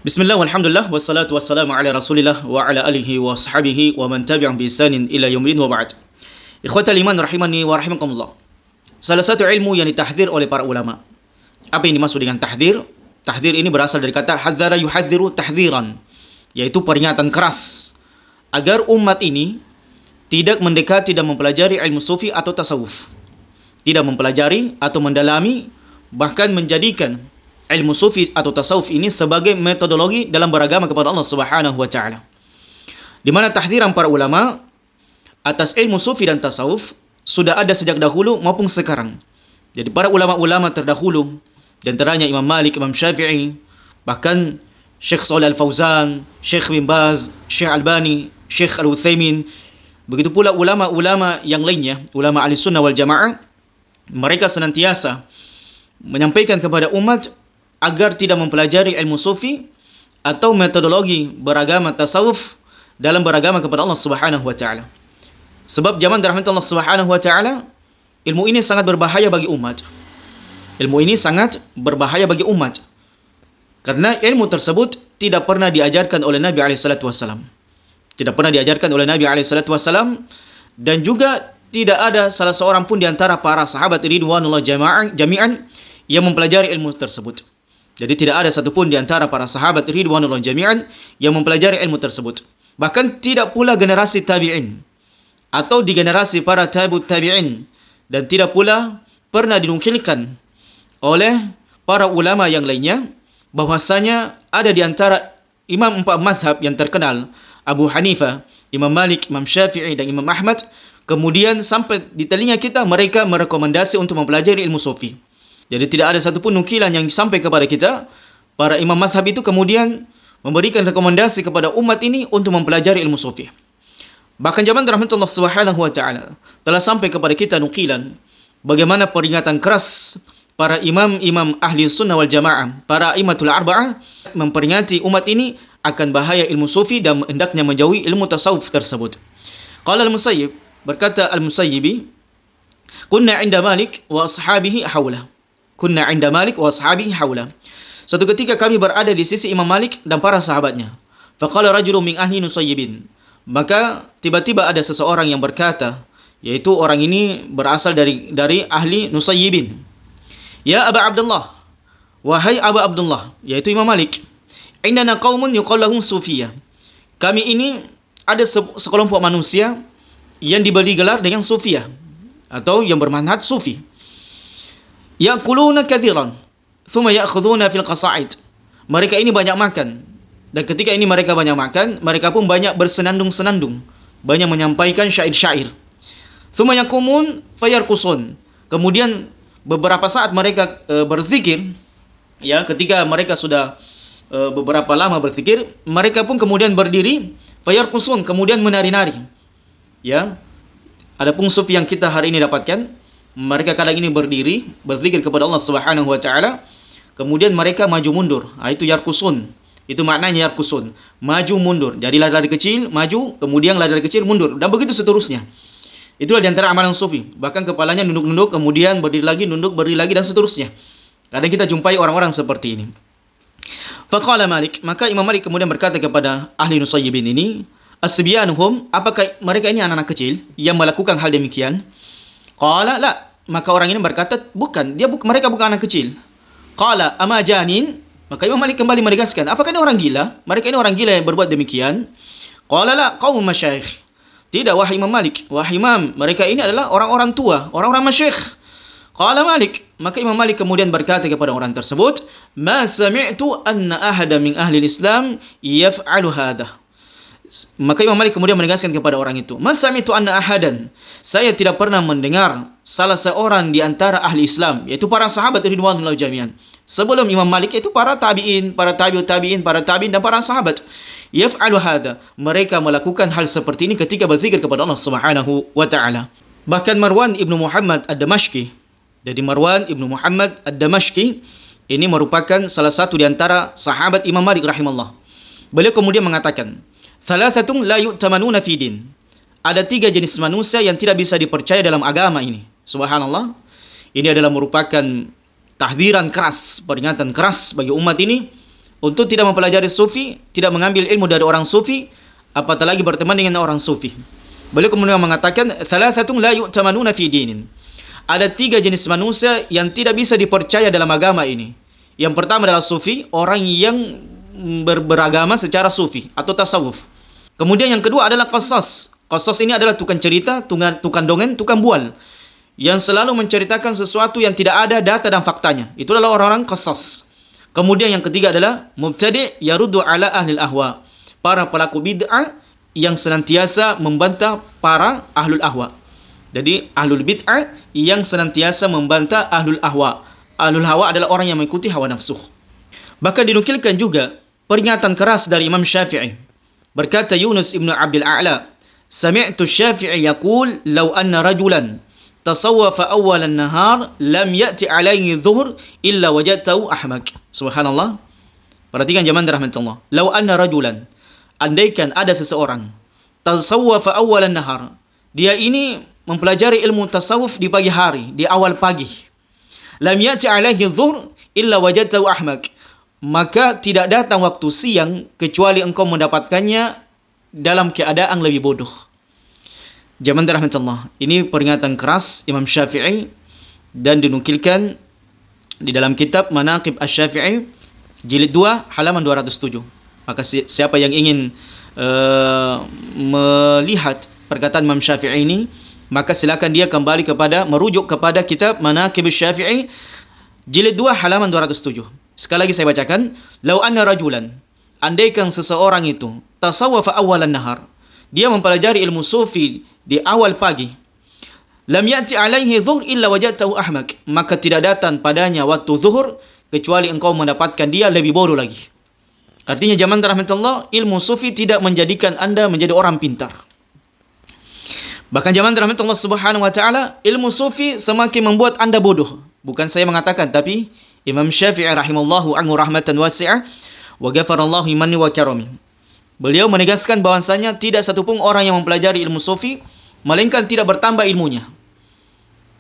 Bismillah walhamdulillah wassalatu wassalamu ala Rasulillah wa ala alihi wa sahbihi wa man tabi'ahum bi ihsanin ila yaumil wa ba'd. Ikhwatal iman rahimani wa rahimakumullah. Salah satu ilmu yang ditahdzir oleh para ulama. Apa yang dimaksud dengan tahdzir? Tahdzir ini berasal dari kata hadzara yuhadziru tahdziran, yaitu peringatan keras agar umat ini tidak mendekati dan mempelajari ilmu sufi atau tasawuf. Tidak mempelajari atau mendalami, bahkan menjadikan ilmu sufi atau tasawuf ini sebagai metodologi dalam beragama kepada Allah Subhanahu wa taala. Di mana tahdziran para ulama atas ilmu sufi dan tasawuf sudah ada sejak dahulu maupun sekarang. Jadi para ulama-ulama terdahulu, di antaranya Imam Malik, Imam Syafi'i, bahkan Syekh Shalih Al-Fauzan, Syekh bin Baz, Syekh Albani, Syekh Al-Utsaimin, begitu pula ulama-ulama yang lainnya, ulama Ahlussunnah wal Jamaah, mereka senantiasa menyampaikan kepada umat agar tidak mempelajari ilmu sufi atau metodologi beragama tasawuf dalam beragama kepada Allah Subhanahu wa taala. Sebab zaman rahmat Allah Subhanahu wa taala, ilmu ini sangat berbahaya bagi umat. Ilmu ini sangat berbahaya bagi umat. Karena ilmu tersebut tidak pernah diajarkan oleh Nabi alaihi salatu wasallam. Tidak pernah diajarkan oleh Nabi alaihi salatu wasallam, dan juga tidak ada salah seorang pun di antara para sahabat ridwanullah jami'an yang mempelajari ilmu tersebut. Jadi tidak ada satupun di antara para sahabat ridwanullah jami'an yang mempelajari ilmu tersebut. Bahkan tidak pula generasi tabi'in atau di generasi para tabi'ut tabi'in, dan tidak pula pernah dinukilkan oleh para ulama yang lainnya bahwasanya ada di antara imam empat mazhab yang terkenal, Abu Hanifah, Imam Malik, Imam Syafi'i dan Imam Ahmad, kemudian sampai di telinga kita mereka merekomendasi untuk mempelajari ilmu sufi. Jadi tidak ada satupun nukilan yang sampai kepada kita, para imam mazhab itu kemudian memberikan rekomendasi kepada umat ini untuk mempelajari ilmu sufi. Bahkan zaman rahmatullah Subhanahu wa taala telah sampai kepada kita nukilan bagaimana peringatan keras para imam-imam ahli sunnah wal jamaah, para imatul arba'ah, memperingati umat ini akan bahaya ilmu sufi dan hendaknya menjauhi ilmu tasawuf tersebut. Qala al-Musayyib, berkata al-Musayyibi, kunna 'inda Malik wa ashabihi hawla. Kunna 'inda Malik wa ashabihi hawla. Suatu ketika kami berada di sisi Imam Malik dan para sahabatnya. Faqala rajulun min ahli Nusayyibin. Maka tiba-tiba ada seseorang yang berkata, yaitu orang ini berasal dari ahli Nusayyibin. Ya Aba Abdullah, wahai Aba Abdullah, yaitu Imam Malik. Indana qaumun yuqal lahum sufiyah. Kami ini ada sekelompok manusia yang diberi gelar dengan sufiyah atau yang bermanhaj sufi. Ya'kuluna kathiran, thumma ya'khuduna fil qasa'id. Mereka ini banyak makan, dan ketika ini mereka banyak makan, mereka pun banyak bersenandung-senandung, banyak menyampaikan syair-syair. Thumma yaqumun fayarqusun. Kemudian beberapa saat mereka berzikir, ya, ketika mereka sudah beberapa lama berzikir, mereka pun kemudian berdiri, fayarqusun, kemudian menari-nari. Ya. Adapun sufi yang kita hari ini dapatkan, mereka kadang ini berdiri, berzikir kepada Allah Subhanahu wa taala, kemudian mereka maju mundur. Itu yarkusun. Itu maknanya yarkusun, maju mundur. Jadi lari kecil maju, kemudian lari kecil mundur, dan begitu seterusnya. Itulah di antara amalan sufi. Bahkan kepalanya nunduk-nunduk, kemudian berdiri lagi, nunduk, berdiri lagi, dan seterusnya. Kadang kita jumpai orang-orang seperti ini. Faqala Malik, maka Imam Malik kemudian berkata kepada ahli Nusayyibin ini, asbyanuhum, apakah mereka ini anak-anak kecil yang melakukan hal demikian? Qala la, maka orang ini berkata bukan, mereka bukan anak kecil. Qala ama janin, maka Imam Malik kembali menegaskan, apakah ini orang gila? Mereka ini orang gila yang berbuat demikian? Qala la qaum masyayikh. Tidak, wahai Imam Malik, wahai Imam, mereka ini adalah orang-orang tua, orang-orang masyayikh. Qala Malik, maka Imam Malik kemudian berkata kepada orang tersebut, ma sami'tu anna ahada min ahli Islam yaf'alu hadha. Maka Imam Malik kemudian menegaskan kepada orang itu, masami'tu anna ahadan, saya tidak pernah mendengar salah seorang di antara ahli Islam, yaitu para sahabat ridwanullah jami'an, sebelum Imam Malik, yaitu para tabi'in, para tabi'ut tabi'in, para tabi'in dan para sahabat, yaf'alu hadha, mereka melakukan hal seperti ini ketika berzikir kepada Allah Subhanahu wa taala. Bahkan Marwan ibnu Muhammad ad-Damashqi, jadi Marwan ibnu Muhammad ad-Damashqi ini merupakan salah satu di antara sahabat Imam Malik rahimahullah. Beliau kemudian mengatakan, thalathatun la yu'tamanuna fi din. Ada 3 jenis manusia yang tidak bisa dipercaya dalam agama ini. Subhanallah. Ini adalah merupakan tahdziran keras, peringatan keras bagi umat ini untuk tidak mempelajari sufi, tidak mengambil ilmu dari orang sufi, apatah lagi berteman dengan orang sufi. Beliau kemudian mengatakan, "Thalathatun la yu'tamanuna fi dinin." Ada 3 jenis manusia yang tidak bisa dipercaya dalam agama ini. Yang pertama adalah sufi, orang yang beragama secara sufi atau tasawuf. Kemudian yang kedua adalah qasas. Qasas ini adalah tukang cerita, tukang dongeng, tukang bual, yang selalu menceritakan sesuatu yang tidak ada data dan faktanya. Itu adalah orang-orang qasas. Kemudian yang ketiga adalah mubtadi' yaruddu ala ahlil ahwa. Para pelaku bid'ah yang senantiasa membantah para ahlul ahwa. Jadi ahlul bid'ah yang senantiasa membantah ahlul ahwa. Ahlul hawa adalah orang yang mengikuti hawa nafsu. Bahkan dinukilkan juga peringatan keras dari Imam Syafi'i. Berkata Yunus ibn Abdul A'la, "Sami'tu Syafi'i yaqul, law anna rajulan tasawwafa awwal an-nahar lam ya'ti alaihi dhuhr illa wajadtahu ahmak." Subhanallah. Perhatikan jemaah rahmatullah. Law anna rajulan, andaikan ada seseorang tasawwafa awwal an-nahar, dia ini mempelajari ilmu tasawuf di pagi hari, di awal pagi. Lam ya'ti alaihi dhuhr illa wajadtahu ahmak. Maka tidak datang waktu siang kecuali engkau mendapatkannya dalam keadaan lebih bodoh. Jemaah rahmatullah. Ini peringatan keras Imam Syafi'i dan dinukilkan di dalam kitab Manaqib Asy-Syafi'i jilid 2 halaman 207. Maka siapa yang ingin melihat perkataan Imam Syafi'i ini, maka silakan dia kembali merujuk kepada kitab Manaqib Asy-Syafi'i jilid 2 halaman 207. Sekali lagi saya bacakan, "Lau anna rajulan", andaikan seseorang itu tasawwafa awwalan nahar, dia mempelajari ilmu sufi di awal pagi, lam ya'ti alaihi dhuhr illa wajadtahu ahmak, maka tidak datang padanya waktu zuhur kecuali engkau mendapatkan dia lebih bodoh lagi. Artinya jemaah rahmatullah, ilmu sufi tidak menjadikan Anda menjadi orang pintar. Bahkan jemaah rahmatullah subhanahu wa ta'ala, ilmu sufi semakin membuat Anda bodoh. Bukan saya mengatakan, tapi Imam Syafi'i rahimallahu anhu rahmatan wasi'ah wa ghafarallahu limanni wa karami. Beliau menegaskan bahwasanya tidak satupun orang yang mempelajari ilmu sufi melainkan tidak bertambah ilmunya,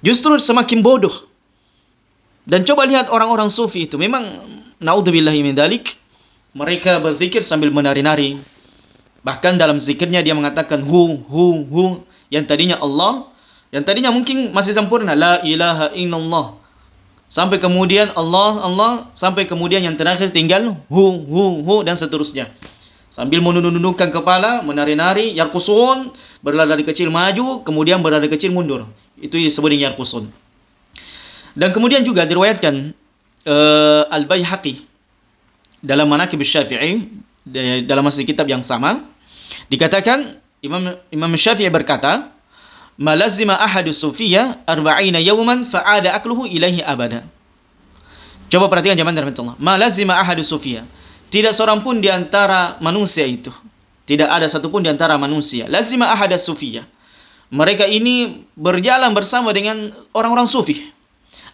justru semakin bodoh. Dan coba lihat orang-orang sufi itu, memang naudzubillahi min dzalik, mereka berzikir sambil menari-nari. Bahkan dalam zikirnya dia mengatakan hu, yang tadinya Allah, yang tadinya mungkin masih sempurna, la ilaha illallah, sampai kemudian Allah, sampai kemudian yang terakhir tinggal hu, dan seterusnya. Sambil menundukkan kepala, menari-nari, yarqusun, berlari kecil maju, kemudian berlari kecil mundur. Itu disebut dengan yarqusun. Dan kemudian juga diriwayatkan Al-Baihaqi dalam Manaqib Asy-Syafi'i, dalam masih kitab yang sama, dikatakan Imam Syafi'i berkata, "Ma lazima ahadu sufiyya 40 yawman fa'ada akluhu ilaihi abada." Coba perhatikan jemaah rahmatullah. Ma lazima ahadu sufiyya. Tidak seorang pun di antara manusia itu, tidak ada satupun di antara manusia, lazima ahada sufiyya, mereka ini berjalan bersama dengan orang-orang sufi.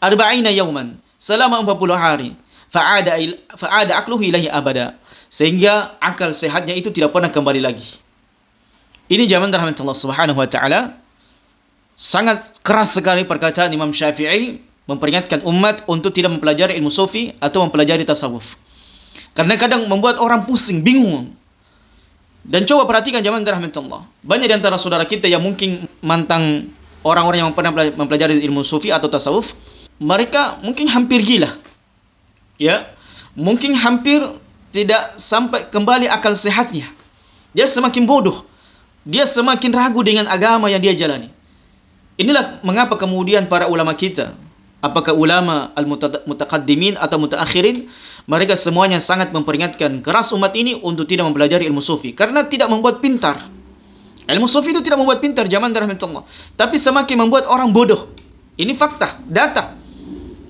40 yawman, selama 40 hari. Fa'ada akluhu ilaihi abada. Sehingga akal sehatnya itu tidak pernah kembali lagi. Ini jemaah rahmatullah subhanahu wa ta'ala. Sangat keras sekali perkataan Imam Syafi'i memperingatkan umat untuk tidak mempelajari ilmu sufi atau mempelajari tasawuf. Karena kadang membuat orang pusing, bingung. Dan coba perhatikan jemaah rahmatullah. Banyak di antara saudara kita yang mungkin mantan orang-orang yang pernah mempelajari ilmu sufi atau tasawuf, mereka mungkin hampir gila. Ya, mungkin hampir tidak sampai kembali akal sehatnya. Dia semakin bodoh. Dia semakin ragu dengan agama yang dia jalani. Inilah mengapa kemudian para ulama kita, apakah ulama al-mutaqaddimin atau mutaakhirin, mereka semuanya sangat memperingatkan keras umat ini untuk tidak mempelajari ilmu sufi, karena tidak membuat pintar. Ilmu sufi itu tidak membuat pintar, jamaah rahmatullah, tapi semakin membuat orang bodoh. Ini fakta, data.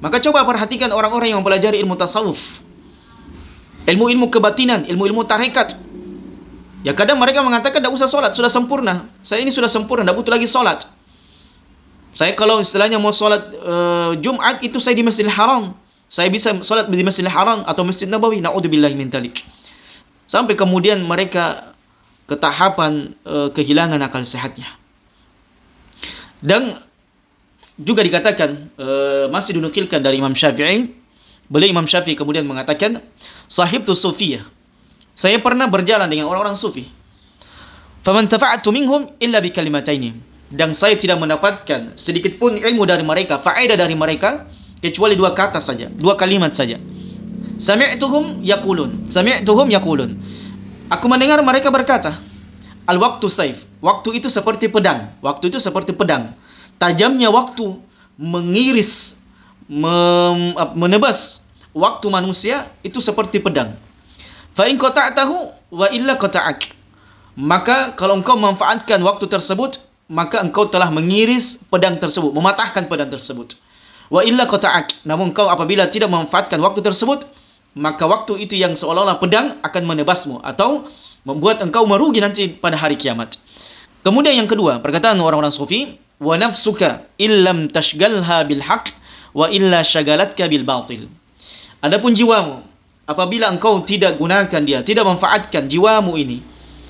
Maka coba perhatikan orang-orang yang mempelajari ilmu tasawuf, ilmu-ilmu kebatinan, ilmu-ilmu tarekat. Ya kadang mereka mengatakan tidak usah sholat, sudah sempurna. Saya ini sudah sempurna, tidak butuh lagi sholat. Saya kalau istilahnya mau sholat Jumat itu saya di Masjidil Haram. Saya bisa sholat di Masjidil Haram atau Masjid Nabawi. Na'udzubillahi min dzalik. Sampai kemudian mereka ke tahapan kehilangan akal sehatnya. Dan juga dikatakan, masih dinukilkan dari Imam Syafi'i, Beliau Imam Syafi'i kemudian mengatakan, sahibtu sufiyah, saya pernah berjalan dengan orang-orang sufi. Faman tafa'atu minhum illa bi kalimataini, dan saya tidak mendapatkan sedikit pun ilmu dari mereka, faedah dari mereka, kecuali dua kata saja, dua kalimat saja. Sami'tuhum yaqulun. Aku mendengar mereka berkata, al-waqtu saif, waktu itu seperti pedang. Waktu itu seperti pedang. Tajamnya waktu mengiris, menebas waktu manusia itu seperti pedang. Fa in qata'tahu wa illa qata'ak. Maka kalau engkau memanfaatkan waktu tersebut, maka engkau telah mengiris pedang tersebut, mematahkan pedang tersebut. Wa illa qata'ak. Namun engkau apabila tidak memanfaatkan waktu tersebut, maka waktu itu yang seolah-olah pedang akan menebasmu atau membuat engkau merugi nanti pada hari kiamat. Kemudian yang kedua, perkataan orang-orang sufi, wa nafsuka illam tashgalha bil haqq wa illa syagalatka bil batil. Adapun jiwamu, apabila engkau tidak gunakan dia, tidak manfaatkan jiwamu ini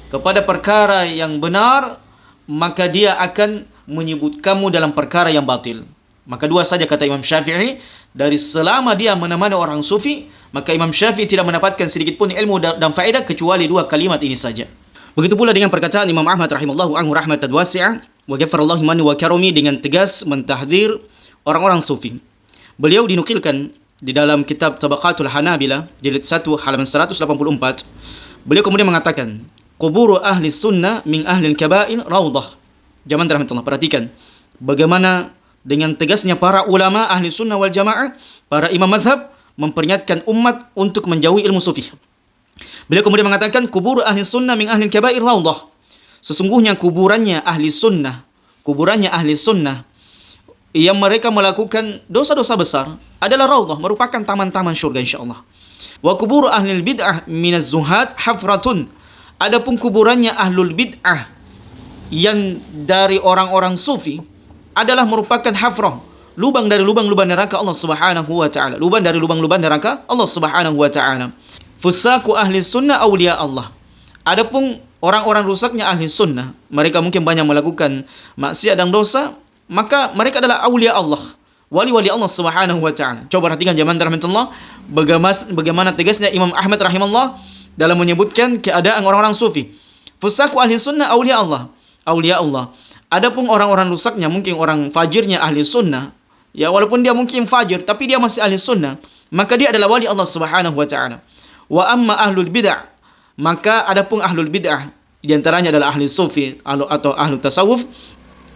kepada perkara yang benar, maka dia akan menyebut kamu dalam perkara yang batil. Maka dua saja kata Imam Syafi'i, dari selama dia menemani orang sufi, maka Imam Syafi'i tidak mendapatkan sedikit pun ilmu dan faedah kecuali dua kalimat ini saja. Begitu pula dengan perkataan Imam Ahmad rahimallahu anhu rahmatan wasi'ah, wa ghafarallahu man wa karami, dengan tegas mentahdzir orang-orang sufi. Beliau dinukilkan di dalam kitab Tabaqatul Hanabila jilid 1 halaman 184. Beliau kemudian mengatakan, quburu ahli sunnah min ahli al-kaba'ir raudah. Jamaah rahmatullah, perhatikan bagaimana dengan tegasnya para ulama ahli sunnah wal jamaah, para imam mazhab memperingatkan umat untuk menjauhi ilmu sufi. Beliau kemudian mengatakan, kubur ahli sunnah min ahli kabair raudah. Sesungguhnya kuburannya ahli sunnah yang mereka melakukan dosa-dosa besar adalah raudah, merupakan taman-taman syurga insyaallah. Wa kubur ahli bid'ah minaz zuhad hafratun. Adapun kuburannya ahlul bid'ah yang dari orang-orang sufi adalah merupakan hafrah, lubang dari lubang-lubang neraka Allah Subhanahu wa taala. Lubang dari lubang-lubang neraka Allah Subhanahu wa taala. Fusaku ahli sunnah awliya Allah. Adapun orang-orang rusaknya ahli sunnah, mereka mungkin banyak melakukan maksiat dan dosa, maka mereka adalah awliya Allah, wali-wali Allah Subhanahu wa taala. Coba perhatikan jamaah rahmatullah, bagaimana tegasnya Imam Ahmad rahimahullah dalam menyebutkan keadaan orang-orang sufi. Fusaku ahli sunnah awliya Allah. Adapun orang-orang rusaknya, mungkin orang fajirnya ahli sunnah, ya walaupun dia mungkin fajir tapi dia masih ahli sunnah, maka dia adalah wali Allah Subhanahu wa taala. Wa amma ahlul bid'ah, maka adapun ahlul bid'ah di antaranya adalah ahli sufi atau ahli tasawuf,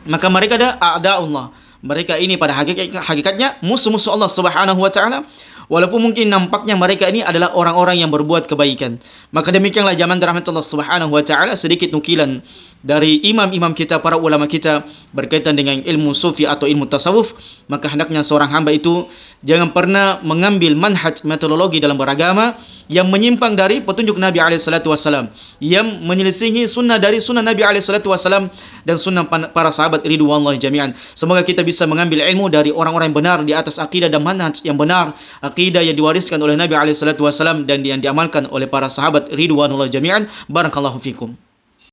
maka mereka adalah a'da'ullah. Mereka ini pada hakikatnya musuh-musuh Allah Subhanahu wa taala, walaupun mungkin nampaknya mereka ini adalah orang-orang yang berbuat kebaikan. Maka demikianlah zaman rahmatullah Subhanahu wa taala, sedikit nukilan dari imam-imam kita, para ulama kita berkaitan dengan ilmu sufi atau ilmu tasawuf. Maka hendaknya seorang hamba itu jangan pernah mengambil manhaj metodologi dalam beragama yang menyimpang dari petunjuk Nabi SAW, yang menyelisihi sunnah dari sunnah Nabi SAW dan sunnah para sahabat ridwanullahi jami'an. Semoga kita bisa mengambil ilmu dari orang-orang yang benar di atas akidah dan manhaj yang benar, akidah yang diwariskan oleh Nabi SAW dan yang diamalkan oleh para sahabat ridwanullahi jami'an. Barakallahu fikum.